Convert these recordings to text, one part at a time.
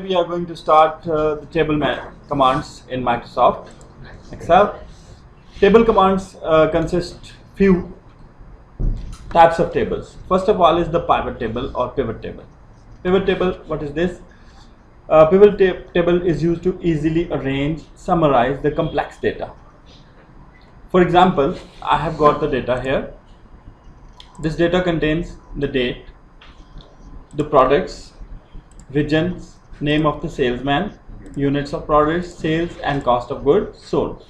we are going to start the table commands in Microsoft Excel. Table commands consist few types of tables. First of all is the pivot table or pivot table. Pivot table, what is this? Pivot table is used to easily arrange, summarize the complex data. For example, I have got the data here. This data contains the date, the products, regions, name of the salesman, units of products, sales and cost of goods sold.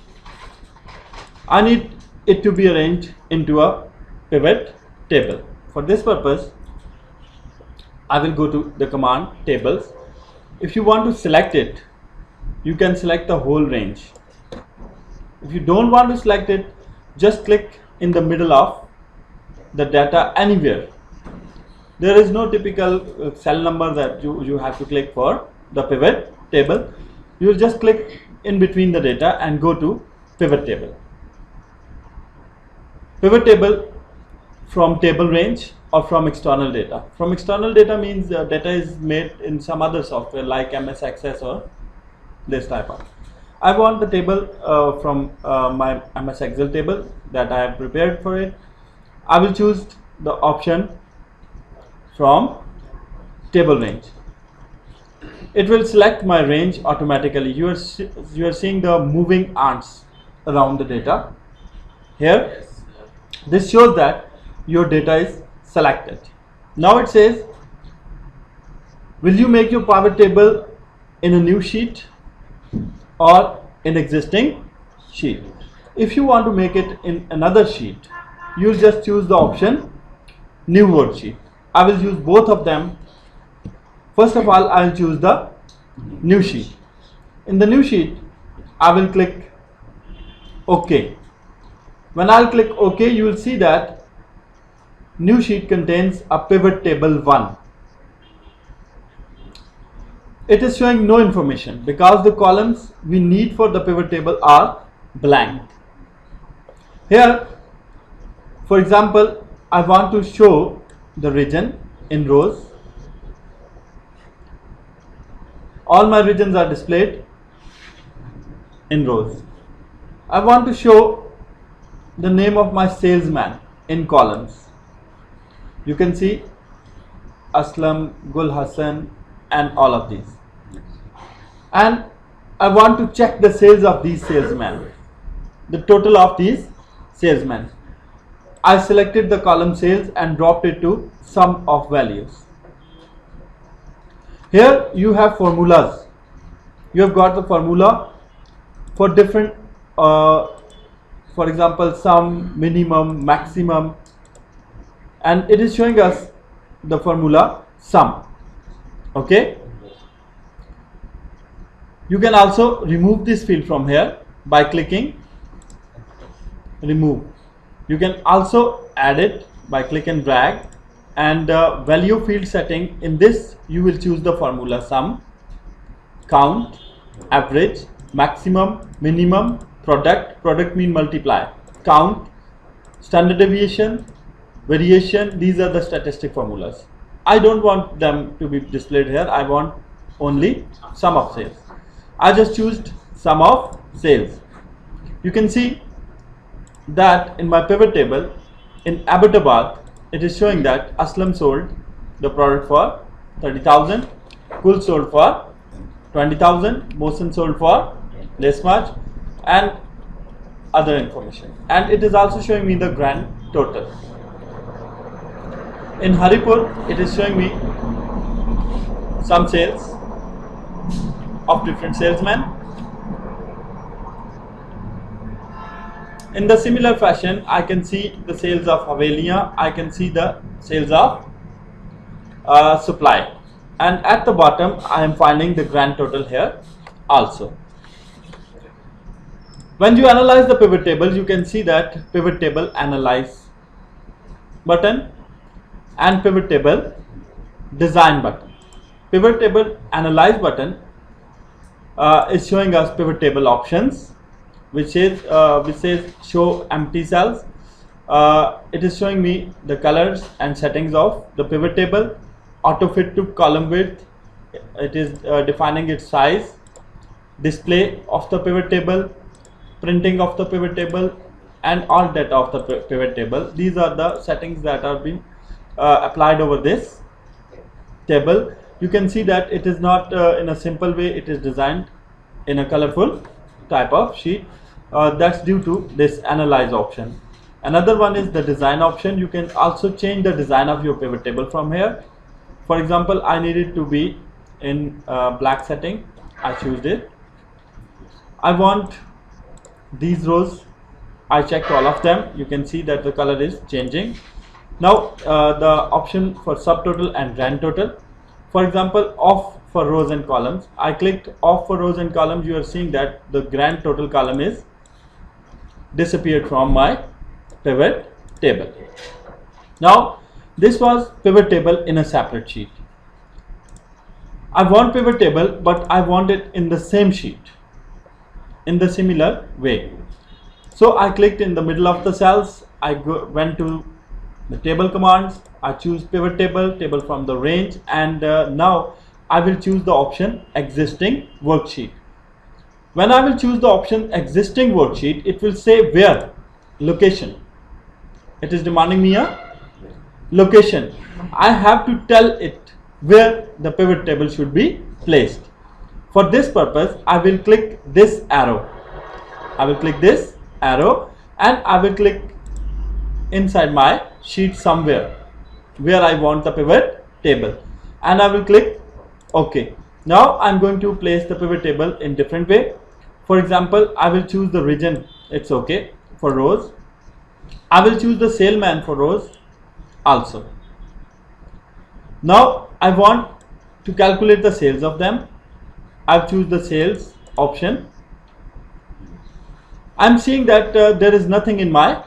I need it to be arranged into a pivot table. For this purpose, I will go to the command tables. If you want to select it, you can select the whole range. If you don't want to select it, just click in the middle of the data anywhere. There is no typical cell number that you have to click for the pivot table. You will just click in between the data and go to pivot table. Pivot table from table range or from external data. From external data means the data is made in some other software like MS Access or this type of. I want the table from my MS Excel table that I have prepared for it. I will choose the option from table range. It will select my range automatically. You are seeing the moving ants around the data here. This shows that your data is selected. Now it says, will you make your pivot table in a new sheet or in existing sheet? If you want to make it in another sheet, you just choose the option new worksheet. I will use both of them. First of all, I will choose the new sheet. In the new sheet, I will click OK. When I'll click OK, you will see that new sheet contains a pivot table 1. It is showing no information because the columns we need for the pivot table are blank. Here, for example, I want to show the region in rows. All my regions are displayed in rows. I want to show the name of my salesman in columns. You can see Aslam, Gul Hassan and all of these. And I want to check the sales of these salesmen, the total of these salesmen. I selected the column sales and dropped it to sum of values. Here you have formulas. You have got the formula for different, for example, sum, minimum, maximum, and it is showing us the formula sum. Okay. You can also remove this field from here by clicking remove. You can also add it by click and drag, and value field setting, in this you will choose the formula sum, count, average, maximum, minimum, product mean multiply, count, standard deviation, variation. These are the statistic formulas. I don't want them to be displayed here. I want only sum of sales. I just choose sum of sales. You can see that in my pivot table in Abbottabad, it is showing that Aslam sold the product for 30,000, Kul sold for 20,000, Mohsen sold for this much, and other information. And it is also showing me the grand total. In Haripur, it is showing me some sales of different salesmen. In the similar fashion, I can see the sales of Haveliya, I can see the sales of supply, and at the bottom I am finding the grand total here also. When you analyze the pivot table, you can see that pivot table analyze button and pivot table design button. Pivot table analyze button is showing us pivot table options, which says show empty cells. It is showing me the colors and settings of the pivot table, auto fit to column width, it is defining its size, display of the pivot table, printing of the pivot table, and all data of the pivot table. These are the settings that are being applied over this table. You can see that it is not in a simple way, it is designed in a colorful type of sheet. That's due to this analyze option. Another one is the design option. You can also change the design of your pivot table from here. For example, I need it to be in black setting. I choose it. I want these rows, I checked all of them. You can see that the color is changing. Now the option for subtotal and grand total. For example, off for rows and columns. I clicked off for rows and columns. You are seeing that the grand total column is disappeared from my pivot table. Now this was pivot table in a separate sheet. I want pivot table, but I want it in the same sheet in the similar way. So I clicked in the middle of the cells. I went to the table commands. I choose pivot table, table from the range, and now I will choose the option existing worksheet. When I will choose the option existing worksheet, it will say where, location. It is demanding me a location. I have to tell it where the pivot table should be placed. For this purpose, I will click this arrow. I will click this arrow and I will click inside my sheet somewhere where I want the pivot table, and I will click OK. Now I am going to place the pivot table in different way. For example, I will choose the region, it's okay, for rows. I will choose the salesman for rows also. Now I want to calculate the sales of them. I have choose the sales option. I am seeing that there is nothing in my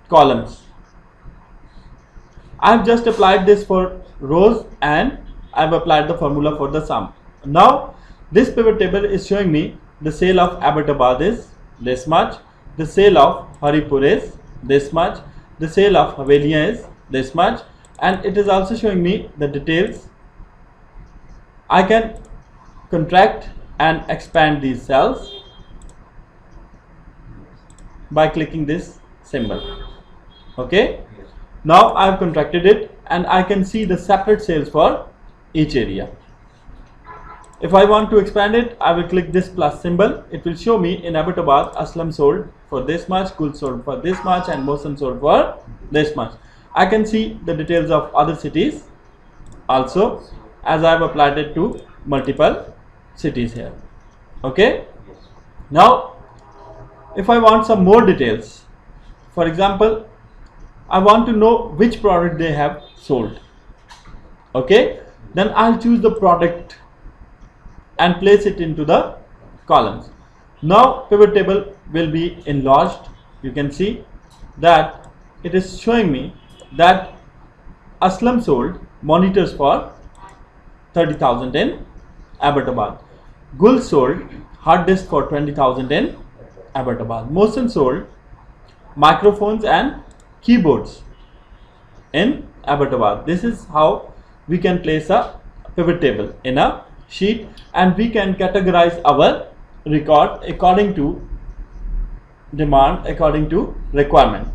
columns. I have just applied this for rows and I have applied the formula for the sum. Now this pivot table is showing me the sale of Abbottabad is this much, the sale of Haripur is this much, the sale of Haveliya is this much, and it is also showing me the details. I can contract and expand these cells by clicking this symbol. Okay, now I have contracted it and I can see the separate sales for each area. If I want to expand it, I will click this plus symbol. It will show me in Abbottabad, Aslam sold for this much, Gul sold for this much, and Mohsen sold for this much. I can see the details of other cities also, as I have applied it to multiple cities here. Okay. Now if I want some more details, for example, I want to know which product they have sold. Okay, then I'll choose the product and place it into the columns. Now pivot table will be enlarged. You can see that it is showing me that Aslam sold monitors for 30,000 in Abbottabad. Gul sold hard disk for 20,000 in Abbottabad. Mohsen sold microphones and keyboards in Abbottabad. This is how we can place a pivot table in a sheet, and we can categorize our record according to demand, according to requirement.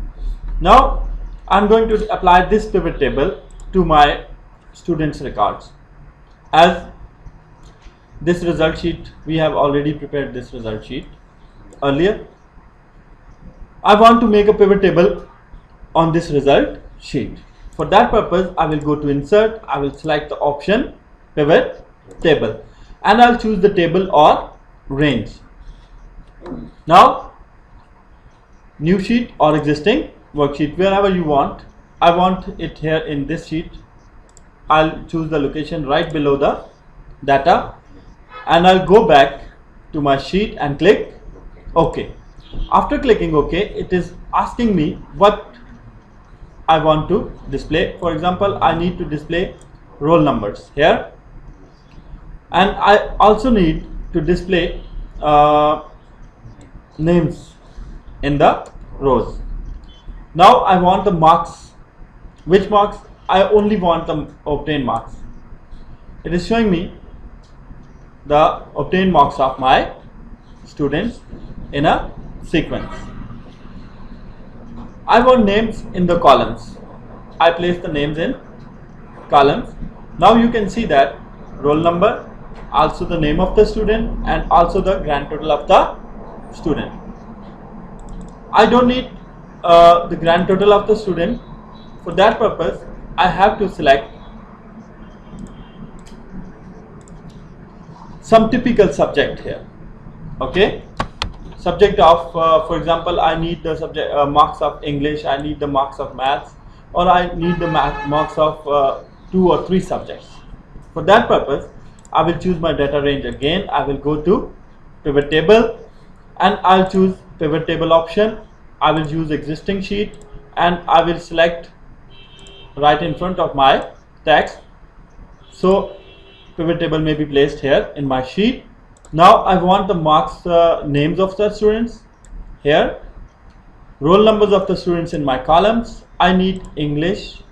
Now I'm going to apply this pivot table to my students' records. As this result sheet, we have already prepared this result sheet earlier. I want to make a pivot table on this result sheet. For that purpose, I will go to insert, I will select the option pivot table, and I'll choose the table or range. Now new sheet or existing worksheet, wherever you want. I want it here in this sheet. I'll choose the location right below the data, and I'll go back to my sheet and click OK. After clicking OK, it is asking me what I want to display. For example, I need to display roll numbers here, and I also need to display names in the rows. Now I want the marks. Which marks? I only want the obtained marks. It is showing me the obtained marks of my students in a sequence. I want names in the columns. I place the names in columns. Now you can see that roll number, also the name of the student, and also the grand total of the student. I don't need the grand total of the student. For that purpose, I have to select some typical subject here. Okay, subject of, for example, I need the subject marks of English, I need the marks of maths, or I need the marks of 2 or 3 subjects. For that purpose, I will choose my data range again. I will go to pivot table and I'll choose pivot table option. I will use existing sheet and I will select right in front of my text. So pivot table may be placed here in my sheet. Now I want the marks, names of the students here, roll numbers of the students in my columns. I need English,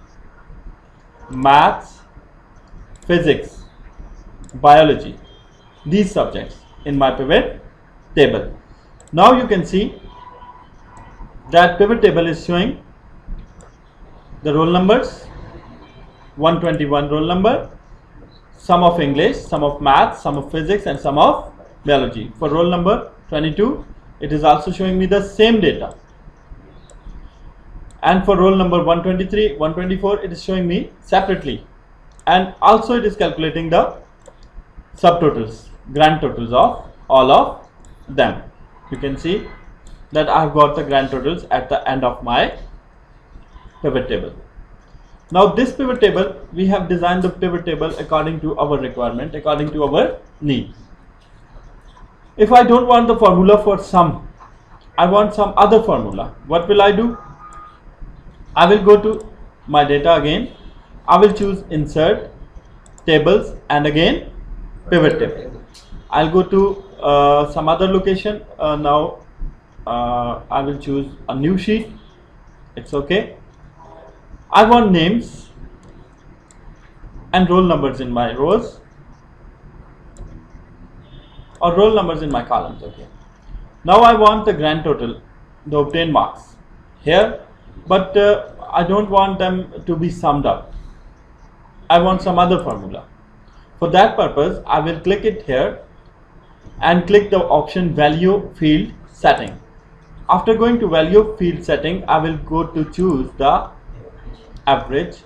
maths, physics, biology, these subjects in my pivot table. Now you can see that pivot table is showing the roll numbers, 121 roll number, some of English, some of maths, some of physics, and some of biology. For roll number 22, it is also showing me the same data. And for roll number 123, 124, it is showing me separately. And also it is calculating the subtotals, grand totals of all of them. You can see that I have got the grand totals at the end of my pivot table. Now this pivot table, we have designed the pivot table according to our requirement, according to our need. If I don't want the formula for sum, I want some other formula. What will I do? I will go to my data again. I will choose insert, tables, and again pivot table. I'll go to some other location. Now I will choose a new sheet. It's okay. I want names and roll numbers in my rows, or roll numbers in my columns. Okay. Now I want the grand total, the obtained marks here, but I don't want them to be summed up. I want some other formula. For that purpose, I will click it here and click the option value field setting. After going to value field setting, I will go to choose the average,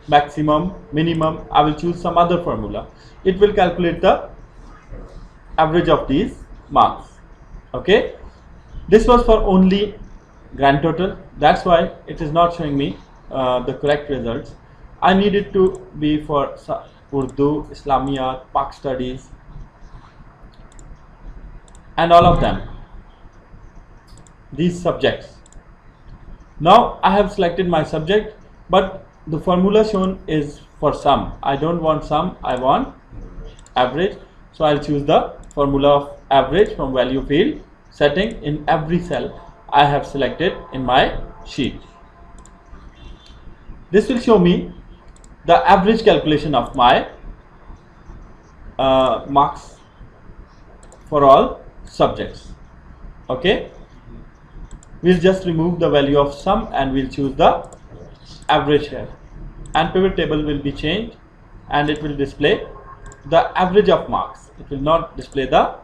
maximum, minimum. I will choose some other formula. It will calculate the average of these marks. Okay, this was for only grand total. That's why it is not showing me the correct results. I need it to be for Urdu, Islamiyat, Pak studies, and all of them, these subjects. Now I have selected my subject, but the formula shown is for sum. I don't want sum, I want average. So I'll choose the formula of average from value field setting in every cell I have selected in my sheet. This will show me the average calculation of my marks for all subjects. Okay, we'll just remove the value of sum and we'll choose the average here, and pivot table will be changed and it will display the average of marks. It will not display the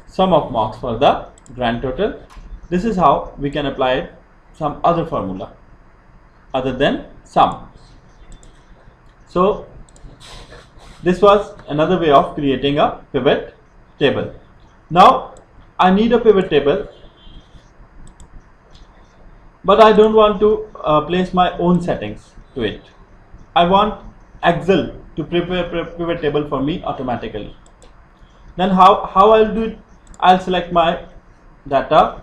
sum of marks for the grand total. This is how we can apply some other formula other than sum. So this was another way of creating a pivot table. Now I need a pivot table, but I don't want to place my own settings to it. I want Excel to prepare pivot table for me automatically. Then how I'll do it? I'll select my data.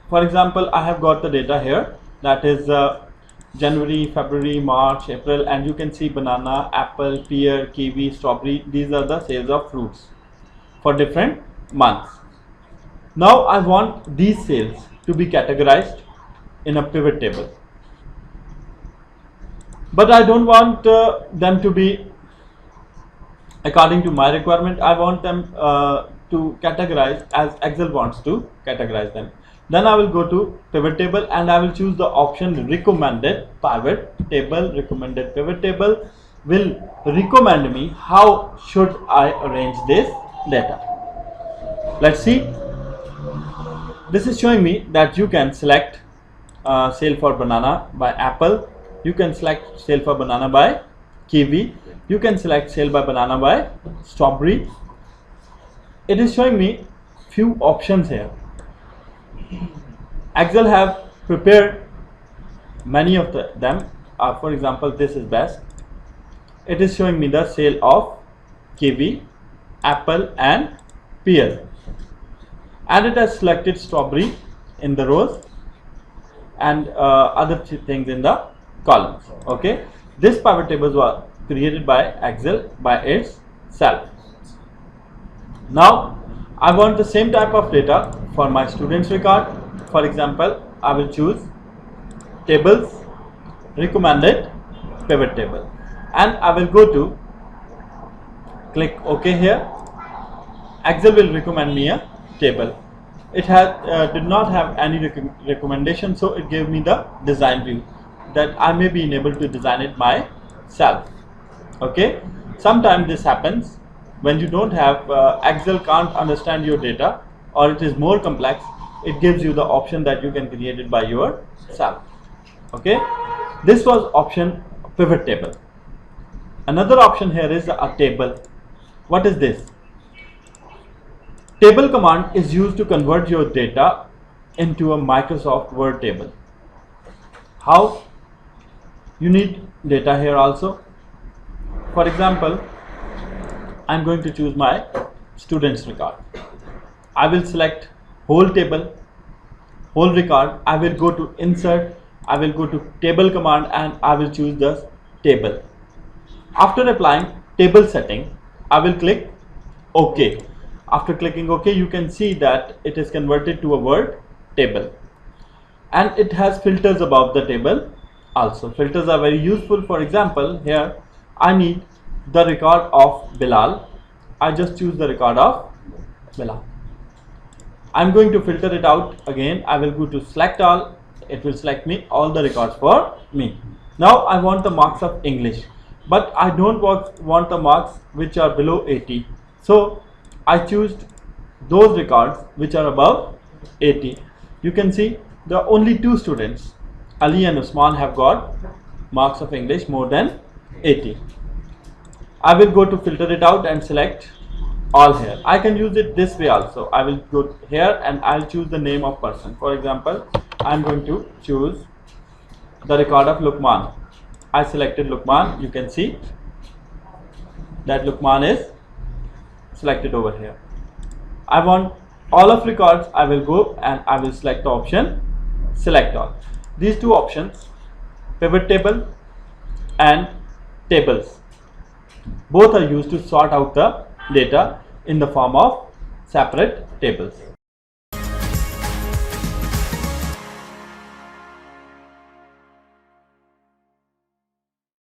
For example, I have got the data here, that is January, February, March, April, and you can see banana, apple, pear, kiwi, strawberry. These are the sales of fruits for different months. Now I want these sales to be categorized in a pivot table, but I don't want them to be according to my requirement. I want them to categorize as Excel wants to categorize them. Then I will go to pivot table and I will choose the option recommended pivot table. Recommended pivot table will recommend me how should I arrange this data. Let's see. This is showing me that you can select sale for banana by apple, you can select sale for banana by kiwi, you can select sale by banana by strawberry. It is showing me few options here. Excel have prepared many of them. For example, this is best. It is showing me the sale of kiwi, apple and pear, and it has selected strawberry in the rows and other things in the columns. Okay, this pivot tables were created by Excel by itself. Now I want the same type of data for my students record. For example, I will choose tables, recommended pivot table, and I will go to click OK here. Excel will recommend me a table. It did not have any recommendation, so it gave me the design view that I may be able to design it myself. Okay, sometimes this happens when you don't have Excel can't understand your data or it is more complex. It gives you the option that you can create it by yourself. Okay, this was option pivot table. Another option here is a table. What is this? Table command is used to convert your data into a Microsoft Word table. How? You need data here also. For example, I am going to choose my students record. I will select whole table, whole record. I will go to insert. I will go to table command and I will choose the table. After applying table setting, I will click OK. After clicking OK, you can see that it is converted to a Word table, and it has filters above the table also. Filters are very useful. For example, here I need the record of Bilal. I just choose the record of Bilal. I'm going to filter it out again. I will go to select all. It will select me all the records for me. Now I want the marks of English, but I don't want the marks which are below 80. So I choose those records which are above 80. You can see the only two students, Ali and Usman, have got marks of English more than 80. I will go to filter it out and select all here. I can use it this way also. I will go here and I'll choose the name of person. For example, I'm going to choose the record of Lukman. I selected Lukman. You can see that Lukman is selected over here. I want all of records. I will go and I will select the option select all. These two options, pivot table and tables, both are used to sort out the data in the form of separate tables.